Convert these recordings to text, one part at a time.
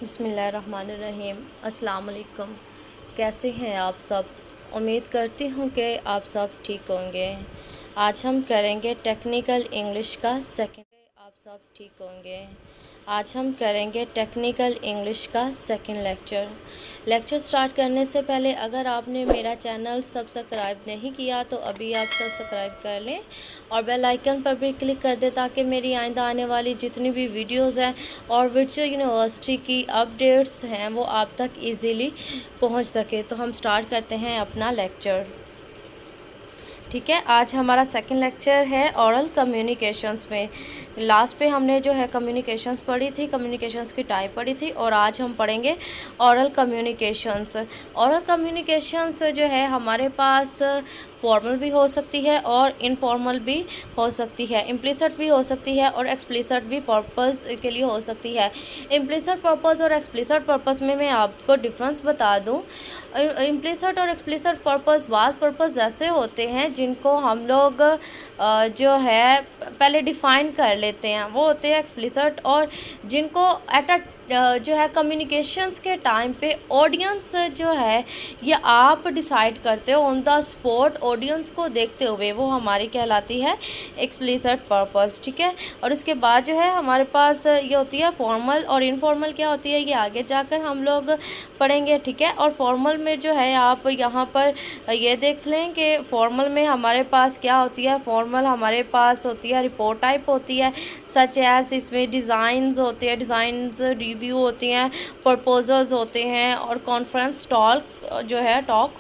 बिस्मिल्लाहिर्रहमानिर्रहीम। अस्सलाम वालेकुम। कैसे हैं आप सब? उम्मीद करती हूँ कि आप सब ठीक होंगे। आज हम करेंगे टेक्निकल इंग्लिश का सेकंड लेक्चर स्टार्ट करने से पहले अगर आपने मेरा चैनल सब्सक्राइब नहीं किया तो अभी आप सब्सक्राइब कर लें और बेल आइकन पर भी क्लिक कर दें ताकि मेरी आइंदा आने वाली जितनी भी वीडियोस हैं और वर्चुअल यूनिवर्सिटी की अपडेट्स हैं वो आप तक इजीली पहुंच सके। तो हम स्टार्ट करते हैं अपना लेक्चर। ठीक है, आज हमारा सेकंड लेक्चर है ओरल कम्युनिकेशंस में। लास्ट पे हमने जो है कम्युनिकेशंस पढ़ी थी, कम्युनिकेशंस की टाइप पढ़ी थी और आज हम पढ़ेंगे ओरल कम्युनिकेशंस। ओरल कम्युनिकेशंस जो है हमारे पास फॉर्मल भी हो सकती है और इनफॉर्मल भी हो सकती है, इम्प्लिसिट भी हो सकती है और एक्सप्लिसिट भी पर्पस के लिए हो सकती है। इम्प्लिसिट पर्पस और एक्सप्लिसिट पर्पस में मैं आपको डिफरेंस बता दूं। इम्प्लिसिट और एक्सप्लिसिट पर्पस बात पर्पस ऐसे होते हैं जिनको हम लोग जो है पहले डिफ़ाइन कर लेते हैं, वो होते हैं एक्सप्लिसिट, और जिनको एट जो है कम्युनिकेशंस के टाइम पे ऑडियंस जो है ये आप डिसाइड करते हो ऑन द स्पॉट ऑडियंस को देखते हुए, वो हमारी कहलाती है एक्सप्लिसिट पर्पस। ठीक है, और उसके बाद जो है हमारे पास ये होती है फॉर्मल, और इनफॉर्मल क्या होती है ये आगे जाकर हम लोग पढ़ेंगे। ठीक है, और फॉर्मल में जो है आप यहाँ पर ये देख लें कि फॉर्मल में हमारे पास क्या होती है। फॉर्मल हमारे पास होती है रिपोर्ट टाइप होती है, सच एज इसमें डिज़ाइंस होते हैं, डिज़ाइंस रिव्यू होती हैं, प्रपोजल्स होते हैं और कॉन्फ्रेंस टॉक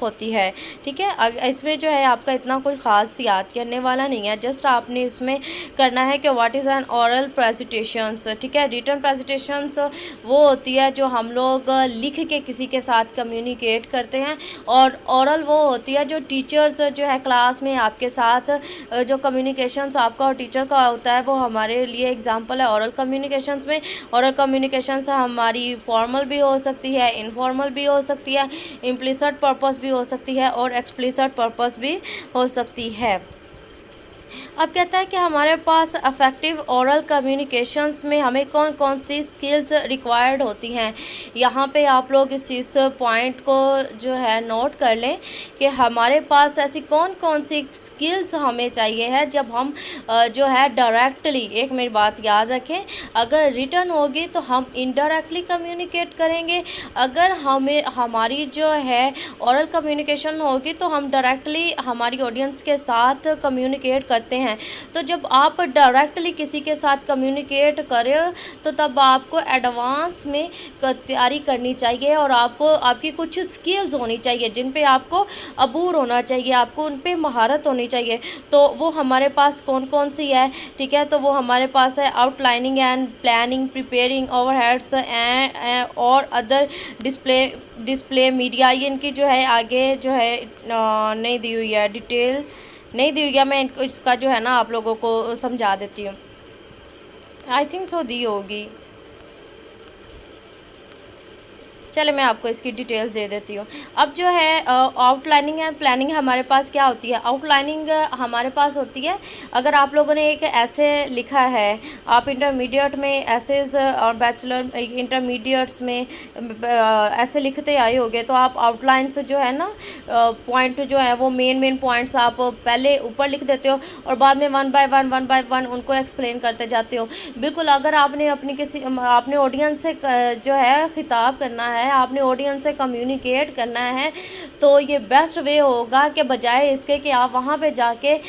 होती है। ठीक है, इसमें जो है आपका इतना कुछ ख़ास याद करने वाला नहीं है, जस्ट आपने इसमें करना है कि what is an oral presentations. ठीक है, रिटन प्रेजेंटेशंस वो होती है जो हम लोग लिख के किसी के साथ कम्युनिकेट करते हैं, और ओरल वो होती है जो टीचर्स जो है क्लास में आपके साथ जो कम्युनिकेशंस आपका और टीचर का होता है वो हमारे लिए एग्जांपल है ओरल कम्युनिकेशंस में। ओरल कम्युनिकेशंस हमारी फॉर्मल भी हो सकती है, इनफॉर्मल भी हो सकती है, इम्प्लिसिट पर्पस भी हो सकती है और एक्सप्लिसिट पर्पस भी हो सकती है। अब कहता है कि हमारे पास अफेक्टिव ओरल कम्युनिकेशंस में हमें कौन कौन सी स्किल्स रिक्वायर्ड होती हैं। यहाँ पे आप लोग इस पॉइंट को जो है नोट कर लें कि हमारे पास ऐसी कौन कौन सी स्किल्स हमें चाहिए है जब हम जो है डायरेक्टली, एक मेरी बात याद रखें, अगर रिटर्न होगी तो हम इनडायरेक्टली कम्युनिकेट करेंगे, अगर हमारी जो है ओरल कम्युनिकेशन होगी तो हम डायरेक्टली हमारी ऑडियंस के साथ कम्युनिकेट करते हैं। तो जब आप डायरेक्टली किसी के साथ कम्युनिकेट करें तो तब आपको एडवांस में तैयारी करनी चाहिए और आपको आपकी कुछ स्किल्स होनी चाहिए जिन पे आपको अबूर होना चाहिए, आपको उन पे महारत होनी चाहिए। तो वो हमारे पास कौन कौन सी है। ठीक है, तो वो हमारे पास है outlining and planning, preparing overheads and और अदर डिस्प्ले मीडिया। ये इनकी जो है आगे जो है नहीं दी हुई है, डिटेल नहीं दी हुई है, मैं इनको इसका जो है ना आप लोगों को समझा देती हूँ। आई थिंक सो दी होगी, चले मैं आपको इसकी डिटेल्स दे देती हूँ। अब जो है आउटलाइनिंग एंड प्लानिंग हमारे पास क्या होती है। आउटलाइनिंग हमारे पास होती है अगर आप लोगों ने एक ऐसे लिखा है, आप इंटरमीडिएट में एसेज और बैचलर इंटरमीडिएट्स में ऐसे लिखते आए होंगे तो आप आउटलाइन से जो है ना पॉइंट जो है वो मेन पॉइंट्स आप पहले ऊपर लिख देते हो और बाद में वन बाय वन उनको एक्सप्लेन करते जाते हो। बिल्कुल, अगर आपने आपने ऑडियंस से जो है खिताब करना है, आपने ऑडियंस से कम्युनिकेट करना है, तो ये बेस्ट वे होगा कि बजाय इसके कि आप वहाँ पे जाके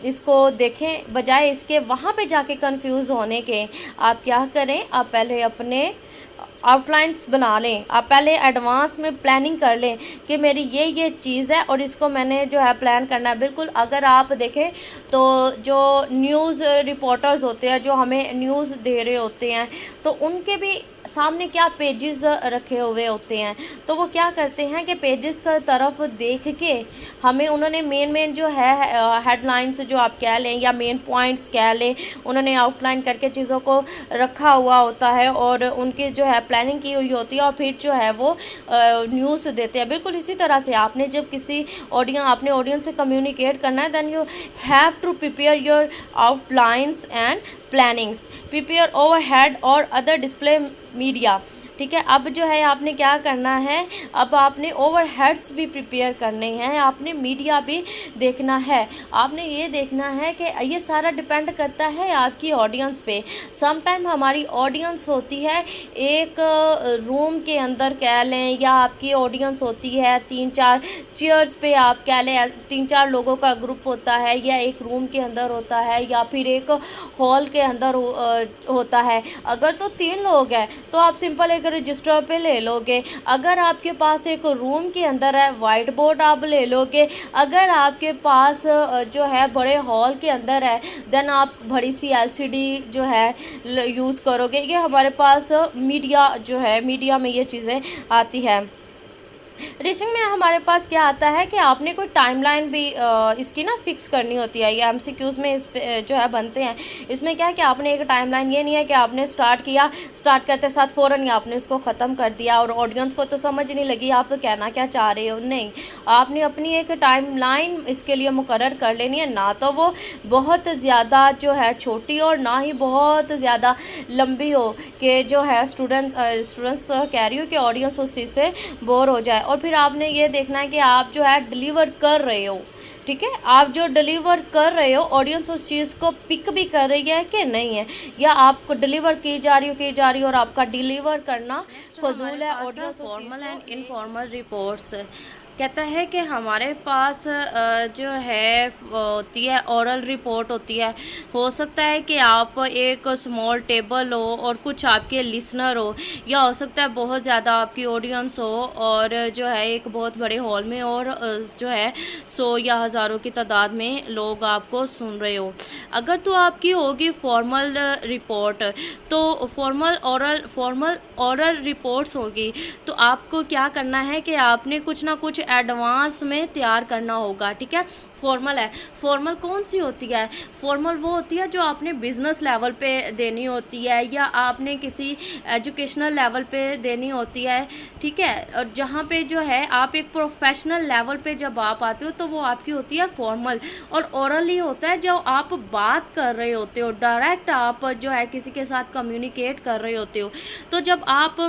इसको देखें, बजाय इसके वहाँ पे जाके कंफ्यूज होने के, आप क्या करें, आप पहले अपने आउटलाइंस बना लें, आप पहले एडवांस में प्लानिंग कर लें कि मेरी ये चीज़ है और इसको मैंने जो है प्लान करना है। बिल्कुल, अगर आप देखें तो जो न्यूज़ रिपोर्टर्स होते हैं जो हमें न्यूज़ दे रहे होते हैं तो उनके भी सामने क्या पेजेस रखे हुए होते हैं, तो वो क्या करते हैं कि पेजेस का तरफ देख के हमें उन्होंने मेन जो है हेडलाइंस जो आप कह लें या मेन पॉइंट्स कह लें, उन्होंने आउटलाइन करके चीज़ों को रखा हुआ होता है और उनकी जो है प्लानिंग की हुई होती है और फिर जो है वो न्यूज़ देते हैं। बिल्कुल इसी तरह से आपने जब किसी अपने ऑडियंस से कम्युनिकेट करना है then you have to prepare your outlines and plannings, prepare overhead और अदर डिस्प्ले मीडिया। ठीक है। अब जो है आपने क्या करना है, अब आपने ओवरहेड्स भी प्रिपेयर करने हैं, आपने मीडिया भी देखना है। आपने ये देखना है कि ये सारा डिपेंड करता है आपकी ऑडियंस पे। सम टाइम हमारी ऑडियंस होती है एक रूम के अंदर कह लें, या आपकी ऑडियंस होती है 3-4 चेयर्स पे आप कह लें, 3-4 लोगों का ग्रुप होता है, या एक रूम के अंदर होता है, या फिर एक हॉल के अंदर होता है। अगर तो 3 लोग हैं तो आप सिंपल एक रजिस्टर पे ले लोगे। अगर आपके पास एक रूम के अंदर है, वाइट बोर्ड आप ले लोगे। अगर आपके पास जो है बड़े हॉल के अंदर है, देन आप बड़ी सी एलसीडी जो है यूज़ करोगे। ये हमारे पास मीडिया जो है, मीडिया में ये चीज़ें आती है। रीचिंग में हमारे पास क्या आता है कि आपने कोई टाइमलाइन भी इसकी ना फिक्स करनी होती है। ये एमसीक्यूज़ में इस पे जो है बनते हैं। इसमें क्या है कि आपने एक टाइमलाइन, ये नहीं है कि आपने स्टार्ट किया, स्टार्ट करते साथ फ़ौरन ही आपने उसको ख़त्म कर दिया और ऑडियंस को तो समझ नहीं लगी आप तो कहना क्या चाह रहे हो। नहीं, आपने अपनी एक टाइमलाइन इसके लिए मुकर्रर कर लेनी है, ना तो वो बहुत ज़्यादा जो है छोटी और ना ही बहुत ज़्यादा लंबी हो कि जो है स्टूडेंट्स कह रही हो कि ऑडियंस उस चीज़ से बोर हो जाए। और फिर आपने ये देखना है कि आप जो है डिलीवर कर रहे हो, ठीक है। आप जो डिलीवर कर रहे हो, ऑडियंस उस चीज़ को पिक भी कर रही है कि नहीं है, या आपको डिलीवर की जा रही हो और आपका डिलीवर करना फजूल है। Audience formal and informal reports कहता है कि हमारे पास जो है होती है ओरल रिपोर्ट होती है। हो सकता है कि आप एक स्मॉल टेबल हो और कुछ आपके लिसनर हो, या हो सकता है बहुत ज़्यादा आपकी ऑडियंस हो और जो है एक बहुत बड़े हॉल में और जो है 100 या हज़ारों की तादाद में लोग आपको सुन रहे हो। अगर तो आपकी होगी फॉर्मल रिपोर्ट, तो फॉर्मल ओरल रिपोर्ट्स होगी, तो आपको क्या करना है कि आपने कुछ ना कुछ एडवांस में तैयार करना होगा, ठीक है। फॉर्मल है, फॉर्मल कौन सी होती है? फॉर्मल वो होती है जो आपने बिज़नेस लेवल पे देनी होती है, या आपने किसी एजुकेशनल लेवल पे देनी होती है, ठीक है। और जहाँ पे जो है आप एक प्रोफेशनल लेवल पे जब आप आते हो तो वो आपकी होती है फॉर्मल। और ओरल ही होता है जो आप बात कर रहे होते हो, डायरेक्ट आप जो है किसी के साथ कम्युनिकेट कर रहे होते हो। तो जब आप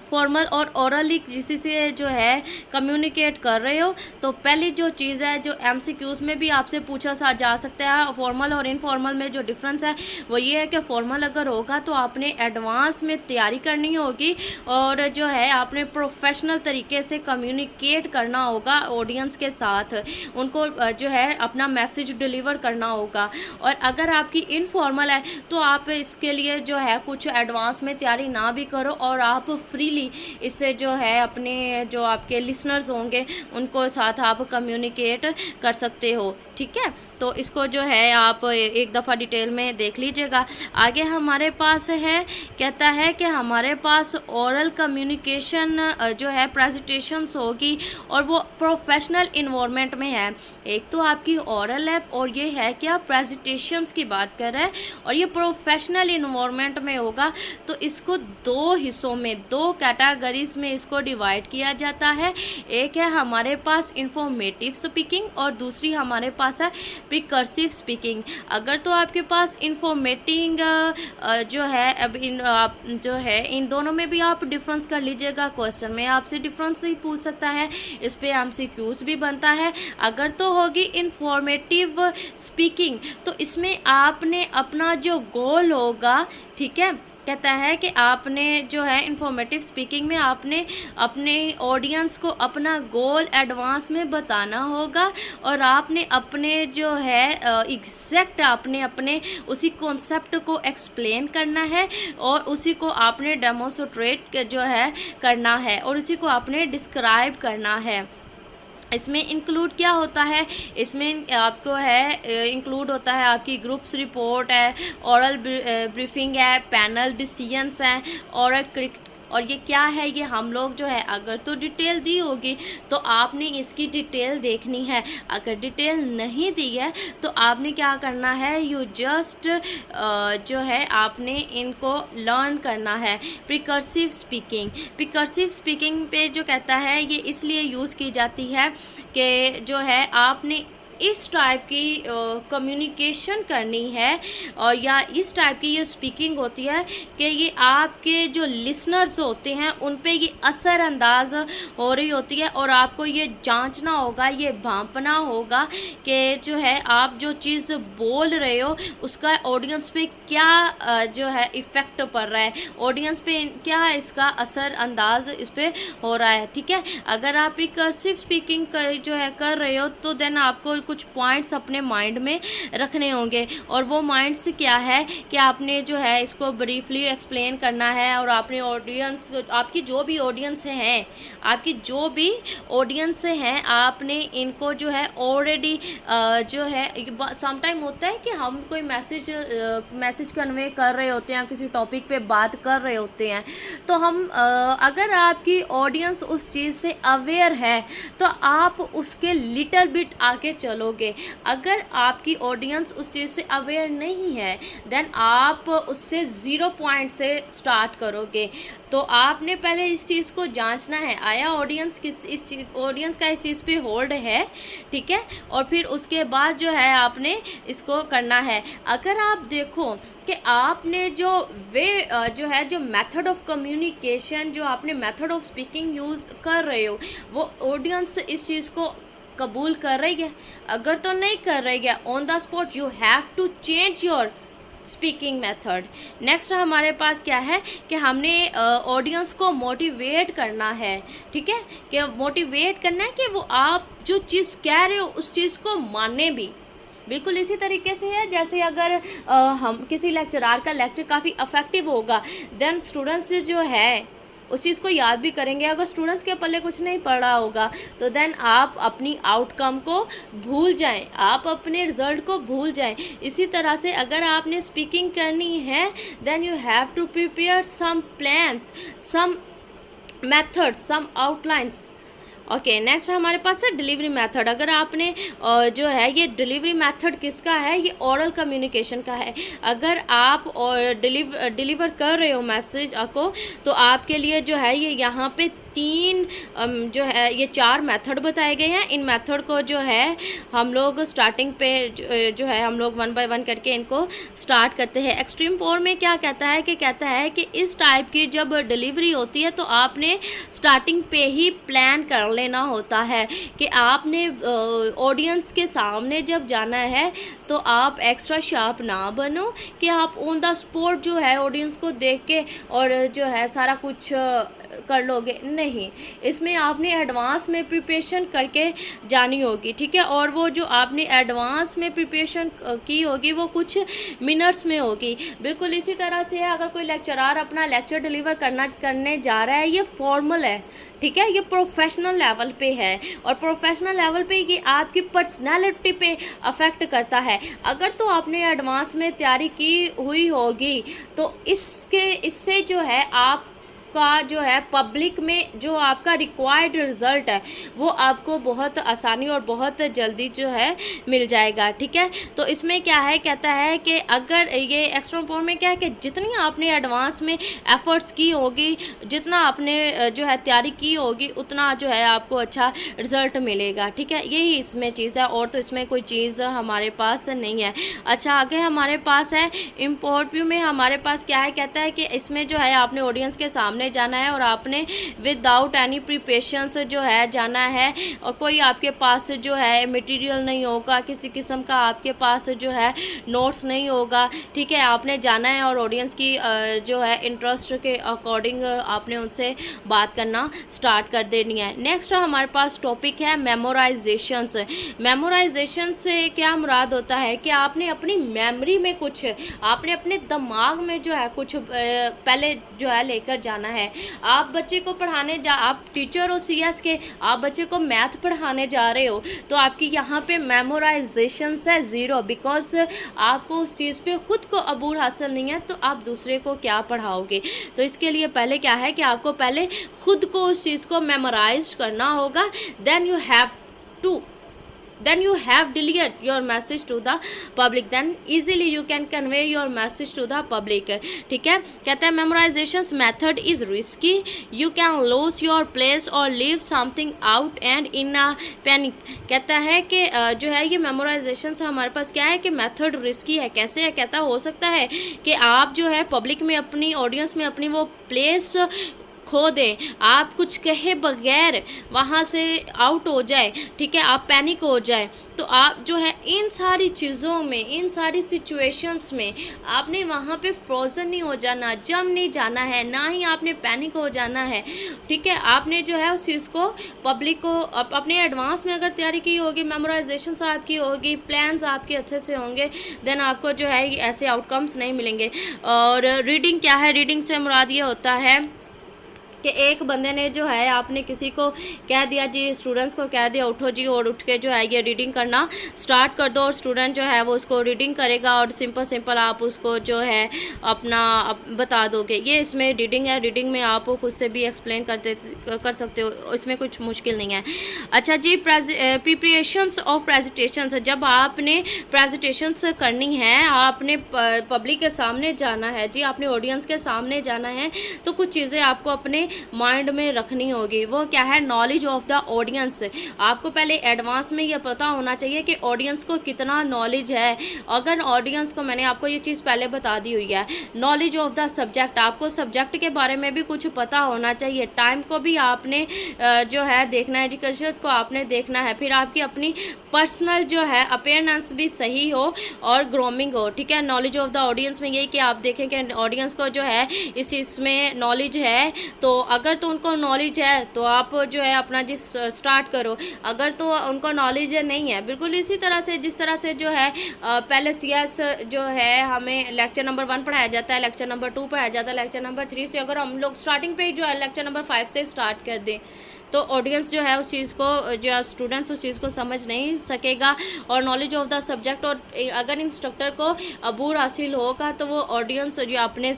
फॉर्मल और ओरली किसी से जो है कम्युनिकेट कर रहे हो, तो पहली जो चीज़ है जो एमसीक्यूज़ में भी आपसे पूछा सा जा सकता है, फॉर्मल और इनफॉर्मल में जो डिफरेंस है वो ये है कि फॉर्मल अगर होगा तो आपने एडवांस में तैयारी करनी होगी और जो है आपने प्रोफेशनल तरीके से कम्युनिकेट करना होगा ऑडियंस के साथ, उनको जो है अपना मैसेज डिलीवर करना होगा। और अगर आपकी इनफॉर्मल है तो आप इसके लिए जो है कुछ एडवांस में तैयारी ना भी करो और आप फ्रीली इससे जो है अपने जो आपके लिसनर्स होंगे उनको साथ आप कम्युनिकेट कर सकते हो, ठीक है। तो इसको जो है आप एक दफ़ा डिटेल में देख लीजिएगा। आगे हमारे पास है, कहता है कि हमारे पास ओरल कम्युनिकेशन जो है प्रेजेंटेशंस होगी और वो प्रोफेशनल इन्वायरमेंट में है। एक तो आपकी ओरल है और ये है कि आप प्रेजेंटेशंस की बात कर रहे हैं और ये प्रोफेशनल इन्वायरमेंट में होगा। तो इसको 2 हिस्सों में, 2 कैटेगरीज में इसको डिवाइड किया जाता है। एक है हमारे पास इंफॉर्मेटिव स्पीकिंग और दूसरी हमारे पास है प्रिकर्सिव स्पीकिंग। अगर तो आपके पास इंफॉर्मेटिंग जो है, अब जो है इन दोनों में भी आप डिफरेंस कर लीजिएगा। क्वेश्चन में आपसे डिफरेंस ही पूछ सकता है, इस पे एमसीक्यूज भी बनता है। अगर तो होगी इंफॉर्मेटिव स्पीकिंग तो इसमें आपने अपना जो गोल होगा, ठीक है, कहता है कि आपने जो है इंफॉर्मेटिव स्पीकिंग में आपने अपने ऑडियंस को अपना गोल एडवांस में बताना होगा और आपने अपने जो है एग्जैक्ट आपने अपने उसी कॉन्सेप्ट को एक्सप्लेन करना है और उसी को आपने डेमोन्स्ट्रेट जो है करना है और उसी को आपने डिस्क्राइब करना है। इसमें इंक्लूड क्या होता है, इसमें आपको है इंक्लूड होता है आपकी ग्रुप्स रिपोर्ट है, ओरल ब्रीफिंग है, पैनल डिसीजंस हैं और और ये क्या है, ये हम लोग जो है अगर तो डिटेल दी होगी तो आपने इसकी डिटेल देखनी है। अगर डिटेल नहीं दी है तो आपने क्या करना है, यू जस्ट जो है आपने इनको लर्न करना है। प्रिकर्सिव स्पीकिंग पे जो कहता है ये इसलिए यूज़ की जाती है कि जो है आपने इस टाइप की कम्युनिकेशन करनी है और या इस टाइप की ये स्पीकिंग होती है कि ये आपके जो लिसनर्स होते हैं उन पे ये असरअंदाज हो रही होती है और आपको ये जांचना होगा, ये भांपना होगा कि जो है आप जो चीज़ बोल रहे हो उसका ऑडियंस पे क्या जो है इफ़ेक्ट पड़ रहा है, ऑडियंस पे क्या इसका असरअंदाज इस पर हो रहा है। ठीक है, अगर आप रिकर्सिव स्पीकिंग जो है कर रहे हो तो देन आपको कुछ पॉइंट्स अपने माइंड में रखने होंगे और वो माइंड्स क्या है कि आपने जो है इसको ब्रीफली एक्सप्लेन करना है और आपने ऑडियंस, आपकी जो भी ऑडियंस हैं, आपकी जो भी ऑडियंस हैं, आपने इनको जो है ऑलरेडी जो है समटाइम होता है कि हम कोई मैसेज कन्वे कर रहे होते हैं, किसी टॉपिक पे बात कर रहे होते हैं, तो हम अगर आपकी ऑडियंस उस चीज़ से अवेयर है तो आप उसके लिटिल बिट आगे चलोगे। अगर आपकी ऑडियंस उस चीज़ से अवेयर नहीं है देन आप उससे 0 पॉइंट से स्टार्ट करोगे। तो आपने पहले इस चीज़ को जांचना है, आया ऑडियंस ऑडियंस का इस चीज़ पे होल्ड है, ठीक है, और फिर उसके बाद जो है आपने इसको करना है। अगर आप देखो कि आपने जो जो मेथड ऑफ कम्युनिकेशन, जो आपने मेथड ऑफ स्पीकिंग यूज़ कर रहे हो, वो ऑडियंस इस चीज़ को कबूल कर रही है। अगर तो नहीं कर रही है, on the spot you have to change your speaking method. Next हमारे पास क्या है कि हमने ऑडियंस को मोटिवेट करना है। ठीक है, कि मोटिवेट करना है कि वो आप जो चीज़ कह रहे हो उस चीज़ को माने भी। बिल्कुल इसी तरीके से है जैसे अगर हम किसी लेक्चरार का लेक्चर काफ़ी अफेक्टिव होगा देन स्टूडेंट्स जो है उस चीज़ को याद भी करेंगे। अगर स्टूडेंट्स के पल्ले कुछ नहीं पड़ा होगा तो देन आप अपनी आउटकम को भूल जाएं, आप अपने रिज़ल्ट को भूल जाएं। इसी तरह से अगर आपने स्पीकिंग करनी है then you have to prepare some plans, some methods, some outlines. Okay, next हमारे पास है डिलीवरी मेथड। अगर आपने जो है ये डिलीवरी मेथड किसका है, ये ओरल कम्युनिकेशन का है। अगर आप डिलीवर कर रहे हो मैसेज को तो आपके लिए जो है ये यहाँ पे 3 जो है ये 4 मेथड बताए गए हैं। इन मेथड को जो है हम लोग स्टार्टिंग पे जो है हम लोग 1 बाय 1 करके इनको स्टार्ट करते हैं। एक्सट्रीम 4 में क्या कहता है कि इस टाइप की जब डिलीवरी होती है तो आपने स्टार्टिंग पे ही प्लान कर लेना होता है कि आपने ऑडियंस के सामने जब जाना है तो आप एक्स्ट्रा शार्प ना बनो कि आप ऑन द स्पॉट जो है ऑडियंस को देख के और जो है सारा कुछ कर लोगे, नहीं। इसमें आपने एडवांस में प्रिपरेशन करके जानी होगी। ठीक है, और वो जो आपने एडवांस में प्रिपरेशन की होगी वो कुछ मिनट्स में होगी। बिल्कुल इसी तरह से अगर कोई लेक्चरार अपना लेक्चर डिलीवर करने जा रहा है, ये फॉर्मल है, ठीक है, ये प्रोफेशनल लेवल पे है और प्रोफेशनल लेवल पे ये आपकी पर्सनालिटी पे अफेक्ट करता है। अगर तो आपने एडवांस में तैयारी की हुई होगी तो इससे जो है आप का जो है पब्लिक में जो आपका रिक्वायर्ड रिज़ल्ट है वो आपको बहुत आसानी और बहुत जल्दी जो है मिल जाएगा। ठीक है, तो इसमें क्या है, कहता है कि अगर ये एक्स्ट्रा फॉर्म में क्या है कि जितनी आपने एडवांस में एफर्ट्स की होगी, जितना आपने जो है तैयारी की होगी, उतना जो है आपको अच्छा रिज़ल्ट मिलेगा। ठीक है, यही इसमें चीज़ है और तो इसमें कोई चीज़ हमारे पास नहीं है। अच्छा, आगे हमारे पास है इम्पोर्ट व्यू में हमारे पास क्या है, कहता है कि इसमें जो है आपने ऑडियंस के सामने जाना है और आपने विदाउट एनी प्रिपरेशंस जो है जाना है और कोई आपके पास जो है मटेरियल नहीं होगा, किसी किस्म का आपके पास जो है नोट्स नहीं होगा। ठीक है, आपने जाना है और ऑडियंस की जो है इंटरेस्ट के अकॉर्डिंग आपने उनसे बात करना स्टार्ट कर देनी है। नेक्स्ट हमारे पास टॉपिक है मेमोराइजेशंस। मेमोराइजेशन से क्या मुराद होता है कि आपने अपनी मेमोरी में कुछ, आपने अपने दिमाग में जो है कुछ पहले जो है लेकर जाना है। आप बच्चे को पढ़ाने आप टीचर हो सीएस के, आप बच्चे को मैथ पढ़ाने जा रहे हो तो आपकी यहाँ पे मेमोराइजेशन है 0, बिकॉज आपको उस चीज़ पे खुद को अबूर हासिल नहीं है तो आप दूसरे को क्या पढ़ाओगे। तो इसके लिए पहले क्या है कि आपको पहले खुद को उस चीज़ को मेमोराइज करना होगा, then you have to then you have delivered your message to the public, then easily you can convey your message to the public। ठीक है, कहता है memorization method is risky, you can lose your place or leave something out and in a panic। कहता है कि जो है ये मेमोराइजेशन से हमारे पास क्या है कि मेथड रिस्की है। कैसे है, कहता हो सकता है कि आप जो है पब्लिक में अपनी ऑडियंस में अपनी वो प्लेस खो दें, आप कुछ कहे बगैर वहाँ से आउट हो जाए, ठीक है, आप पैनिक हो जाए। तो आप जो है इन सारी चीज़ों में, इन सारी सिचुएशंस में आपने वहाँ पे फ्रोज़न नहीं हो जाना, जम नहीं जाना है, ना ही आपने पैनिक हो जाना है। ठीक है, आपने जो है उस चीज़ को पब्लिक को अपने एडवांस में अगर तैयारी की होगी, मेमोराइजेशन आपकी होगी, प्लान्स आपके अच्छे से होंगे, देन आपको जो है ऐसे आउटकम्स नहीं मिलेंगे। और रीडिंग क्या है, रीडिंग से मुराद ये होता है कि एक बंदे ने जो है आपने किसी को कह दिया जी, स्टूडेंट्स को कह दिया उठो जी, और उठ के जो है ये रीडिंग करना स्टार्ट कर दो, और स्टूडेंट जो है वो उसको रीडिंग करेगा और सिंपल आप उसको जो है अपना बता दोगे। ये इसमें रीडिंग है, रीडिंग में आप खुद से भी एक्सप्लेन कर सकते हो, इसमें कुछ मुश्किल नहीं है। अच्छा जी, प्रिपरेशंस ऑफ प्रेजेंटेशंस, जब आपने प्रेजेंटेशंस करनी है, आपने पब्लिक के सामने जाना है जी, आपने ऑडियंस के सामने जाना है, तो कुछ चीज़ें आपको अपने माइंड में रखनी होगी। वो क्या है, नॉलेज ऑफ द ऑडियंस। आपको पहले एडवांस में ये पता होना चाहिए कि ऑडियंस को कितना नॉलेज है। अगर ऑडियंस को, मैंने आपको ये चीज़ पहले बता दी हुई है, नॉलेज ऑफ द सब्जेक्ट, आपको सब्जेक्ट के बारे में भी कुछ पता होना चाहिए। टाइम को भी आपने जो है देखना है, एजुकेशन को आपने देखना है, फिर आपकी अपनी पर्सनल जो है अपीयरेंस भी सही हो और ग्रूमिंग हो। ठीक है, नॉलेज ऑफ द ऑडियंस में यही कि आप देखें कि ऑडियंस को जो है इसमें नॉलेज है, तो अगर तो उनको नॉलेज है तो आप जो है अपना जिस स्टार्ट करो, अगर तो उनको नॉलेज नहीं है। बिल्कुल इसी तरह से जिस तरह से जो है पहले CS जो है हमें लेक्चर नंबर 1 पढ़ाया जाता है, लेक्चर नंबर 2 पढ़ाया जाता है, लेक्चर नंबर 3 से अगर हम लोग स्टार्टिंग पे जो है लेक्चर नंबर 5 से स्टार्ट कर दें, तो ऑडियंस जो है उस चीज़ को, जो स्टूडेंट्स उस चीज़ को समझ नहीं सकेगा। और नॉलेज ऑफ द सब्जेक्ट, और अगर इंस्ट्रक्टर को अबूर हासिल होगा तो वो ऑडियंस जो अपने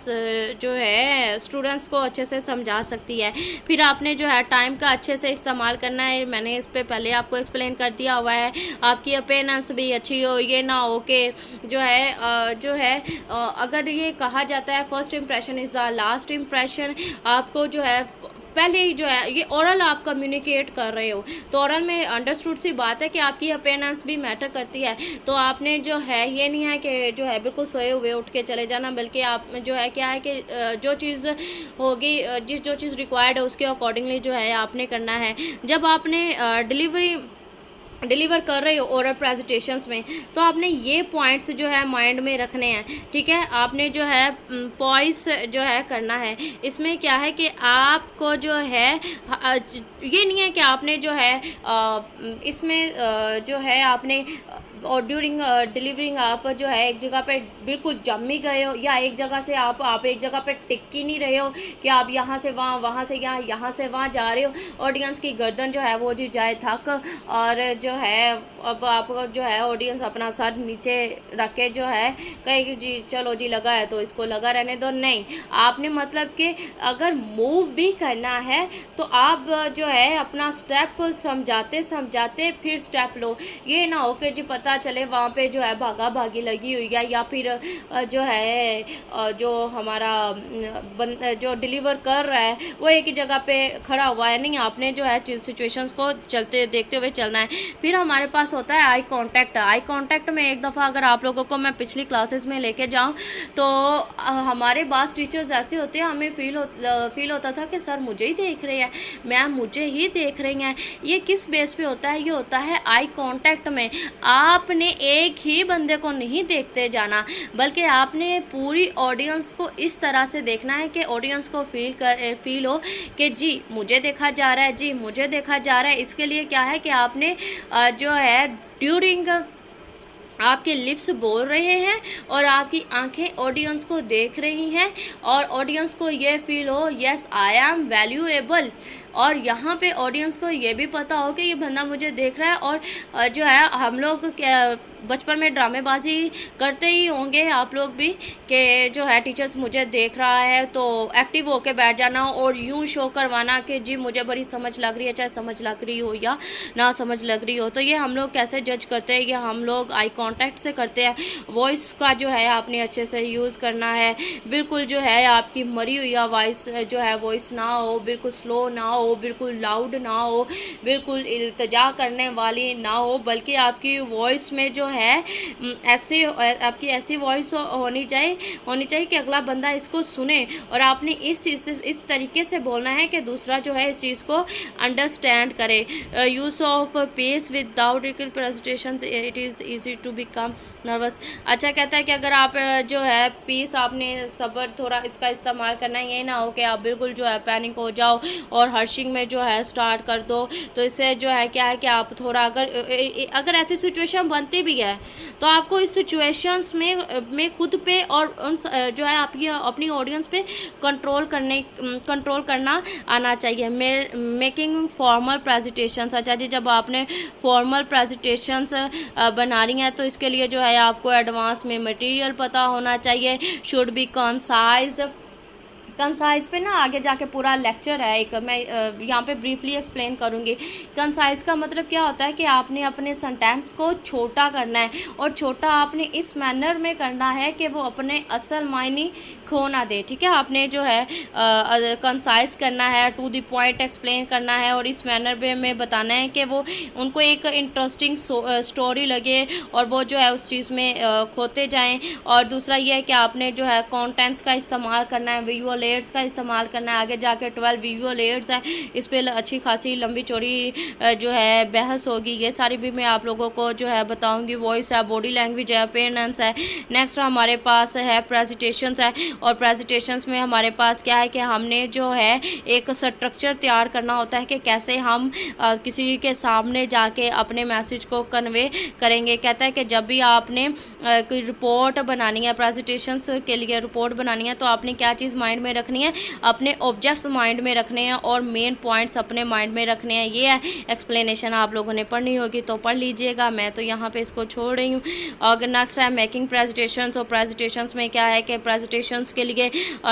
जो है स्टूडेंट्स को अच्छे से समझा सकती है। फिर आपने जो है टाइम का अच्छे से इस्तेमाल करना है, मैंने इस पर पहले आपको एक्सप्लेन कर दिया हुआ है। आपकी अपीयरेंस भी अच्छी हो, ये ना हो कि जो है अगर ये कहा जाता है first impression is the last impression, आपको जो है पहले ही जो है ये ओरल आप कम्युनिकेट कर रहे हो, तो ओरल में अंडरस्टूड सी बात है कि आपकी अपीयरेंस भी मैटर करती है। तो आपने जो है ये नहीं है कि जो है बिल्कुल सोए हुए उठ के चले जाना, बल्कि आप जो है क्या है कि जो चीज़ होगी, जो चीज़ रिक्वायर्ड है उसके अकॉर्डिंगली जो है आपने करना है। जब आपने डिलीवर कर रहे हो ओरल प्रेजेंटेशंस में, तो आपने ये पॉइंट्स जो है माइंड में रखने हैं। ठीक है, आपने जो है पॉइंट्स जो है करना है। इसमें क्या है कि आपको जो है ये नहीं है कि आपने जो है इसमें जो है आपने और ड्यूरिंग डिलीवरिंग आप जो है एक जगह पे बिल्कुल जम ही गए हो, या एक जगह से आप एक जगह पे टिक ही नहीं रहे हो कि आप यहाँ से वहाँ, वहाँ से यहाँ, यहाँ से वहाँ जा रहे हो। ऑडियंस की गर्दन जो है वो जी जाए थक, और जो है अब आपको जो है ऑडियंस अपना सर नीचे रख के जो है कहे जी चलो जी लगा है तो इसको लगा रहने दो। नहीं, आपने मतलब कि अगर मूव भी करना है तो आप जो है अपना स्टेप समझाते फिर स्टेप लो। ये ना हो कि जी पता चले वहाँ पे जो है भागा भागी लगी हुई है, या फिर जो है जो हमारा जो डिलीवर कर रहा है वो एक ही जगह पे खड़ा हुआ है। नहीं, आपने जो है सिचुएशंस को चलते देखते हुए चलना है। फिर हमारे पास होता है आई कांटेक्ट। आई कांटेक्ट में एक दफ़ा अगर आप लोगों को मैं पिछली क्लासेस में लेके जाऊं तो हमारे पास टीचर्स ऐसे होते हैं, हमें फील होता था कि सर मुझे ही देख रहे हैं, मैम मुझे ही देख रही हैं। ये किस बेस पे होता है? ये होता है आई कांटेक्ट में। आपने एक ही बंदे को नहीं देखते जाना, बल्कि आपने पूरी ऑडियंस को इस तरह से देखना है कि ऑडियंस को फील हो कि जी मुझे देखा जा रहा है, जी मुझे देखा जा रहा है। इसके लिए क्या है कि आपने जो है ड्यूरिंग आपके लिप्स बोल रहे हैं और आपकी आंखें ऑडियंस को देख रही हैं, और ऑडियंस को ये फील हो यस आई एम वैल्यूएबल, और यहाँ पे ऑडियंस को ये भी पता हो कि ये बंदा मुझे देख रहा है। और जो है हम लोग बचपन में ड्रामेबाजी करते ही होंगे आप लोग भी, कि जो है टीचर्स मुझे देख रहा है तो एक्टिव होके बैठ जाना और यूं शो करवाना कि जी मुझे बड़ी समझ लग रही है, चाहे समझ लग रही हो या ना समझ लग रही हो। तो ये हम लोग कैसे जज करते हैं, ये हम लोग आई कांटेक्ट से करते हैं। वॉइस का जो है आपने अच्छे से यूज़ करना है, बिल्कुल जो है आपकी मरी हुई आवाज़ जो है वॉइस ना हो, बिल्कुल स्लो ना हो, बिल्कुल लाउड ना हो, बिल्कुल इल्तिजा करने वाली ना हो, बल्कि आपकी वॉइस में जो है ऐसे आपकी ऐसी वॉइस होनी चाहिए कि अगला बंदा इसको सुने। और आपने इस तरीके से बोलना है कि दूसरा जो है इस चीज़ को अंडरस्टैंड करे। Use of pace without presentation it is easy to become nervous. अच्छा, कहता है कि अगर आप जो है पीस आपने सब्र थोड़ा इसका इस्तेमाल करना है, ये ना हो कि आप बिल्कुल जो है पैनिक हो जाओ और हर्शिंग में जो है स्टार्ट कर दो। तो इससे जो है क्या है कि आप थोड़ा अगर ऐसी सिचुएशन बनती भी है तो आपको इस सिचुएशंस में खुद पे और उन जो है आपकी अपनी ऑडियंस पे कंट्रोल करना आना चाहिए। Making formal presentations. अच्छा जी, जब आपने फॉर्मल प्रेजेंटेशंस बना रही हैं तो इसके लिए जो है आपको एडवांस में मटेरियल पता होना चाहिए। शुड बी कंसाइज पे ना आगे जाके पूरा लेक्चर है एक, मैं यहाँ पे ब्रीफली एक्सप्लेन करूँगी। कंसाइज का मतलब क्या होता है कि आपने अपने सेंटेंस को छोटा करना है, और छोटा आपने इस मैनर में करना है कि वो अपने असल मायने खो ना दे। ठीक है, आपने जो है कंसाइज करना है, टू द पॉइंट एक्सप्लेन करना है, और इस मैनर में बताना है कि वो उनको एक इंटरेस्टिंग स्टोरी लगे और वो जो है उस चीज़ में खोते जाएं। और दूसरा ये है कि आपने जो है कॉन्टेंट्स का इस्तेमाल करना है, विजुअल एड्स का इस्तेमाल करना है। आगे जाके 12 विजुअल एड्स हैं, इस पर अच्छी खासी लंबी चौड़ी जो है बहस होगी। ये सारी भी मैं आप लोगों को जो है बताऊंगी। वॉइस है, बॉडी लैंग्वेज है, अपेयरेंस है। नेक्स्ट हमारे पास है प्रेजेंटेशंस है, और प्रेजेंटेशंस में हमारे पास क्या है कि हमने जो है एक स्ट्रक्चर तैयार करना होता है कि कैसे हम किसी के सामने जाके अपने मैसेज को कन्वे करेंगे। कहता है कि जब भी आपने कोई रिपोर्ट बनानी है, प्रेजेंटेशंस के लिए रिपोर्ट बनानी है, तो आपने क्या चीज़ माइंड में रखनी है, अपने ऑब्जेक्ट्स माइंड में रखने हैं और मेन पॉइंट्स अपने माइंड में रखने हैं। ये एक्सप्लेनेशन आप लोगों ने पढ़नी होगी तो पढ़ लीजिएगा, मैं तो यहाँ पे इसको छोड़ रही हूँ। और नेक्स्ट है मेकिंग प्रेजेंटेशंस। और प्रेजेंटेशंस में क्या है कि प्रेजेंटेशंस के लिए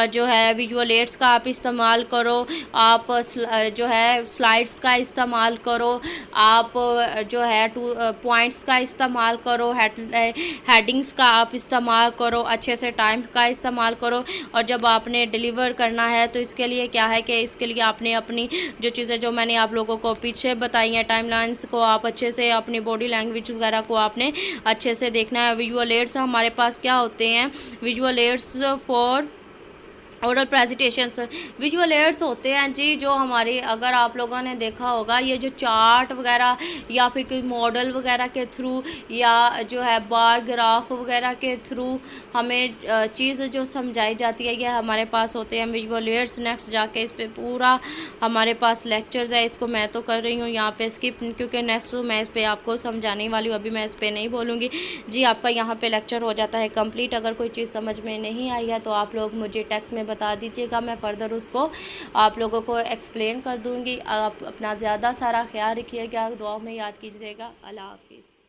जो है विजुअल एड्स का आप इस्तेमाल करो, आप जो है स्लाइड्स का इस्तेमाल करो, आप जो है पॉइंट्स का इस्तेमाल करो, हेडिंग्स का आप इस्तेमाल करो, अच्छे से टाइम का इस्तेमाल करो। और जब आपने डिलीवर करना है तो इसके लिए क्या है कि इसके लिए आपने अपनी जो चीज़ें जो मैंने आप लोगों को पीछे बताई हैं, टाइमलाइंस को आप अच्छे से, अपनी बॉडी लैंग्वेज वगैरह को आपने अच्छे से देखना है। विजुअल एड्स हमारे पास क्या होते हैं, visual aids for oral presentations. Visual aids होते हैं जी जो हमारी, अगर आप लोगों ने देखा होगा, ये जो चार्ट वगैरह या फिर कोई मॉडल वगैरह के थ्रू या जो है बार ग्राफ वगैरह के थ्रू हमें चीज़ जो समझाई जाती है, ये हमारे पास होते हैं विजुअल एड्स। नेक्स्ट जाके इस पर पूरा हमारे पास लेक्चर्स है, इसको मैं तो कर रही हूँ यहाँ पे स्किप, क्योंकि नेक्स्ट तो मैं इस पर आपको समझाने वाली हूँ, अभी मैं इस पर नहीं बोलूँगी जी। आपका यहाँ पे लेक्चर हो जाता है कंप्लीट। अगर कोई चीज़ समझ में नहीं आई है तो आप लोग मुझे टेक्स्ट में बता दीजिएगा, मैं फ़र्दर उसको आप लोगों को एक्सप्लेन कर दूँगी। आप अपना ज़्यादा सारा ख्याल रखिएगा, दुआ में याद कीजिएगा। अल्लाह हाफिज़।